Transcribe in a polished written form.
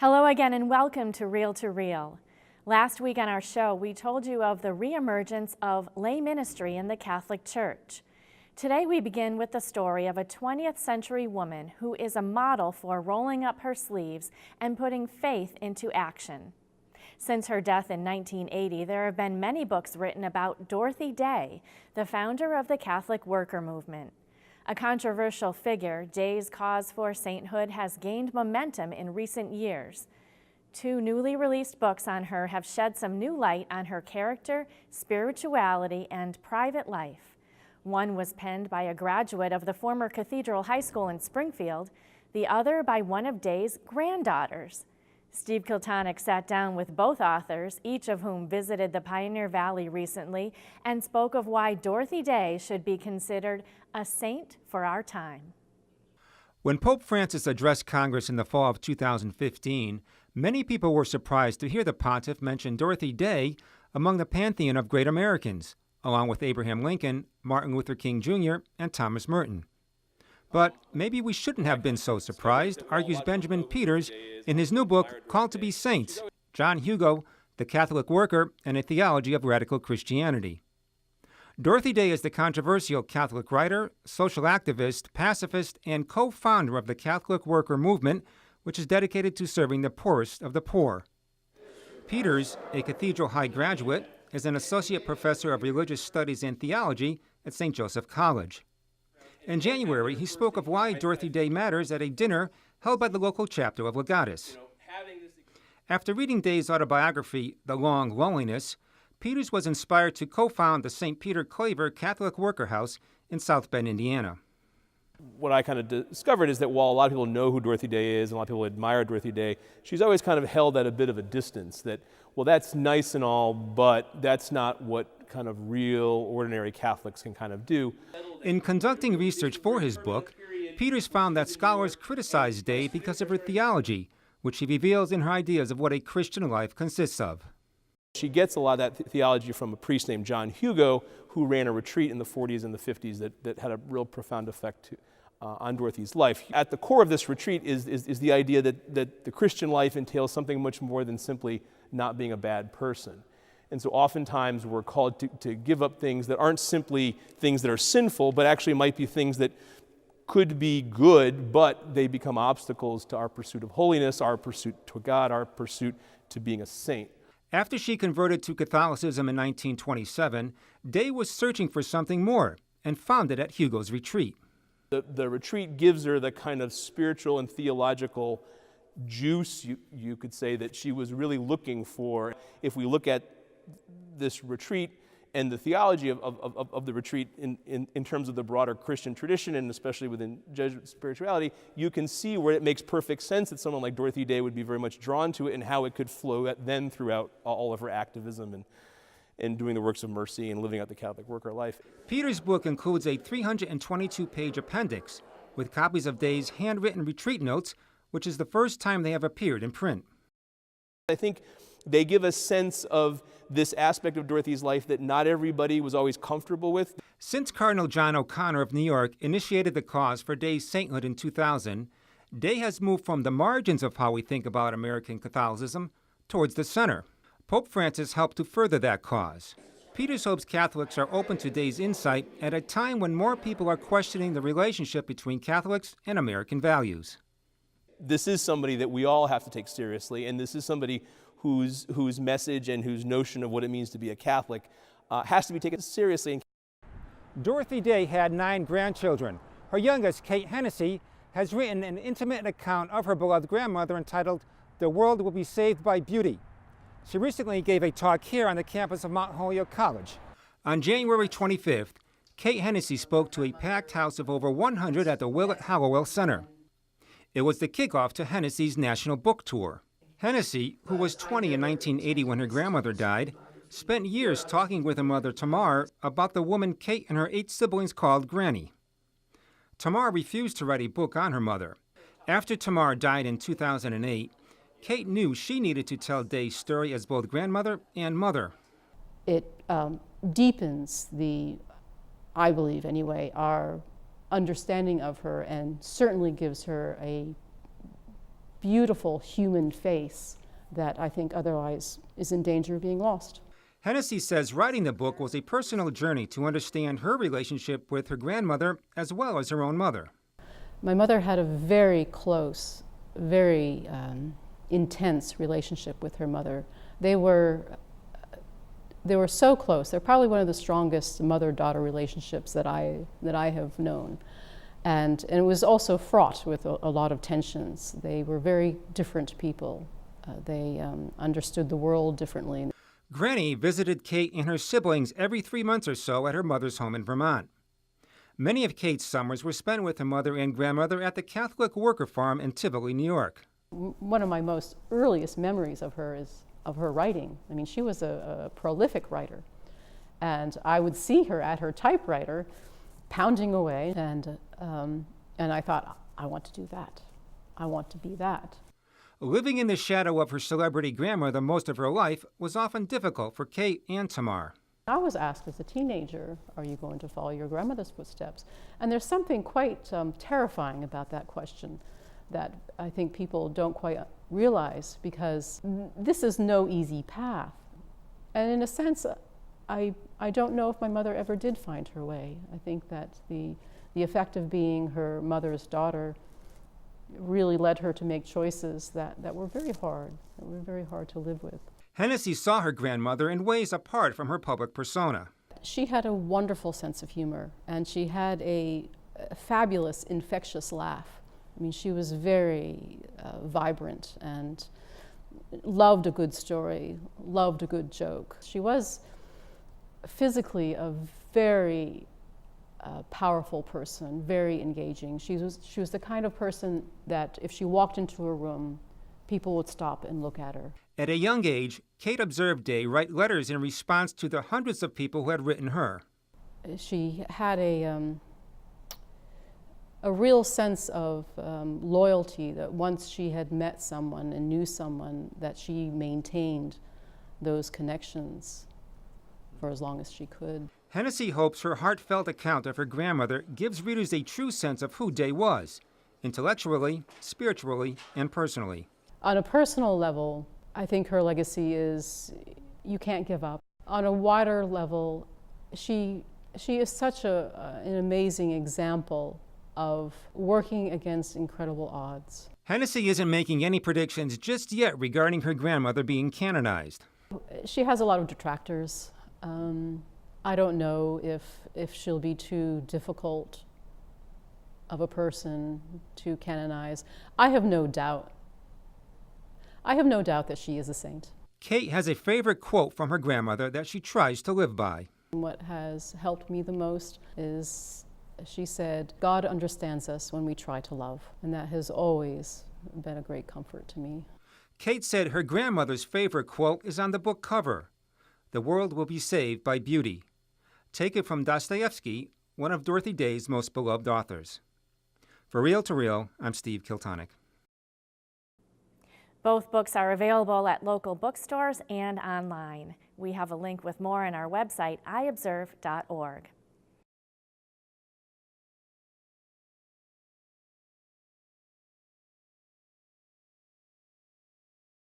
Hello again and welcome to Real to Real. Last week on our show, we told you of the reemergence of lay ministry in the Catholic Church. Today we begin with the story of a 20th century woman who is a model for rolling up her sleeves and putting faith into action. Since her death in 1980, there have been many books written about Dorothy Day, the founder of the Catholic worker movement. A controversial figure, Day's cause for sainthood has gained momentum in recent years. Two newly released books on her have shed some new light on her character, spirituality, and private life. One was penned by a graduate of the former Cathedral High School in Springfield, the other by one of Day's granddaughters. Steve KILTONIC sat down with both authors, each of whom visited the Pioneer Valley recently, and spoke of why Dorothy Day should be considered a saint for our time. When Pope Francis addressed Congress in the fall of 2015, many people were surprised to hear the pontiff mention Dorothy Day among the pantheon of great Americans, along with Abraham Lincoln, Martin Luther King Jr., and Thomas Merton. But maybe we shouldn't have been so surprised, argues Benjamin Peters in his new book, Called to be Saints, John Hugo, the Catholic Worker, and a Theology of Radical Christianity. Dorothy Day is the controversial Catholic writer, social activist, pacifist, and co-founder of the Catholic Worker movement, which is dedicated to serving the poorest of the poor. Peters, a Cathedral High graduate, is an associate professor of religious studies and theology at St. Joseph College. In January, he spoke of why Dorothy Day matters at a dinner held by the local chapter of Legatus. After reading Day's autobiography, The Long Loneliness, Peters was inspired to co-found the St. Peter Claver Catholic Worker House in South Bend, Indiana. What I kind of discovered is that while a lot of people know who Dorothy Day is and a lot of people admire Dorothy Day, she's always kind of held at a bit of a distance that, well, that's nice and all, but that's not what kind of real, ordinary Catholics can kind of do. In conducting research for his book, Peters found that scholars criticized Day because of her theology, which he reveals in her ideas of what a Christian life consists of. She gets a lot of that theology from a priest named John Hugo, who ran a retreat in the 40s and the 50s that had a real profound effect on Dorothy's life. At the core of this retreat is the idea that the Christian life entails something much more than simply not being a bad person. And so oftentimes we're called to give up things that aren't simply things that are sinful, but actually might be things that could be good, but they become obstacles to our pursuit of holiness, our pursuit to God, our pursuit to being a saint. After she converted to Catholicism in 1927, Day was searching for something more and found it at Hugo's retreat. The retreat gives her the kind of spiritual and theological juice, you could say, that she was really looking for. If we look at this retreat and the theology of the retreat in terms of the broader Christian tradition, and especially within Jesuit spirituality, you can see where it makes perfect sense that someone like Dorothy Day would be very much drawn to it and how it could flow then throughout all of her activism and doing the works of mercy and living out the Catholic worker life. Peters' book includes a 322-page appendix with copies of Day's handwritten retreat notes, which is the first time they have appeared in print. I think they give a sense of this aspect of Dorothy's life that not everybody was always comfortable with. Since Cardinal John O'Connor of New York initiated the cause for Day's sainthood in 2000, Day has moved from the margins of how we think about American Catholicism towards the center. Pope Francis helped to further that cause. Peters hopes Catholics are open to Day's insight at a time when more people are questioning the relationship between Catholics and American values. This is somebody that we all have to take seriously, and this is somebody whose message and whose notion of what it means to be a Catholic has to be taken seriously. Dorothy Day had 9 grandchildren. Her youngest, Kate Hennessy, has written an intimate account of her beloved grandmother entitled The World Will Be Saved by Beauty. She recently gave a talk here on the campus of Mount Holyoke College. On January 25th, Kate Hennessy spoke to a packed house of over 100 at the Willett Hallowell Center. It was the kickoff to Hennessy's national book tour. Hennessy, who was 20 in 1980 when her grandmother died, spent years talking with her mother Tamar about the woman Kate and her 8 siblings called Granny. Tamar refused to write a book on her mother. After Tamar died in 2008, Kate knew she needed to tell Day's story as both grandmother and mother. It deepens I believe anyway, our understanding of her, and certainly gives her a beautiful human face that I think otherwise is in danger of being lost. Hennessy says writing the book was a personal journey to understand her relationship with her grandmother as well as her own mother. My mother had a very close, very intense relationship with her mother. They were so close. They're probably one of the strongest mother-daughter relationships that I have known. And it was also fraught with a lot of tensions. They were very different people. They understood the world differently. Granny visited Kate and her siblings every 3 months or so at her mother's home in Vermont. Many of Kate's summers were spent with her mother and grandmother at the Catholic Worker Farm in Tivoli, New York. One of my most earliest memories of her is of her writing. I mean, she was a prolific writer. And I would see her at her typewriter pounding away, and I thought, I want to do that. I want to be that. Living in the shadow of her celebrity grandmother most of her life was often difficult for Kate and Tamar. I was asked as a teenager, are you going to follow your grandmother's footsteps? And there's something quite terrifying about that question that I think people don't quite realize, because this is no easy path. And in a sense, I don't know if my mother ever did find her way. I think that the effect of being her mother's daughter really led her to make choices that were very hard to live with. Hennessy saw her grandmother in ways apart from her public persona. She had a wonderful sense of humor, and she had a fabulous, infectious laugh. I mean, she was very vibrant and loved a good story, loved a good joke. She was physically a very powerful person, very engaging. She was the kind of person that if she walked into a room, people would stop and look at her. At a young age, Kate observed Day write letters in response to the hundreds of people who had written her. She had a real sense of loyalty, that once she had met someone and knew someone, that she maintained those connections for as long as she could. Hennessy hopes her heartfelt account of her grandmother gives readers a true sense of who Day was, intellectually, spiritually, and personally. On a personal level, I think her legacy is you can't give up. On a wider level, she is such an amazing example of working against incredible odds. Hennessy isn't making any predictions just yet regarding her grandmother being canonized. She has a lot of detractors. I don't know if she'll be too difficult of a person to canonize. I have no doubt that she is a saint. Kate has a favorite quote from her grandmother that she tries to live by. What has helped me the most is, she said, God understands us when we try to love. And that has always been a great comfort to me. Kate said her grandmother's favorite quote is on the book cover. The world will be saved by beauty. Take it from Dostoevsky, one of Dorothy Day's most beloved authors. For Real to Real, I'm Steve Kiltonic. Both books are available at local bookstores and online. We have a link with more on our website, iobserve.org.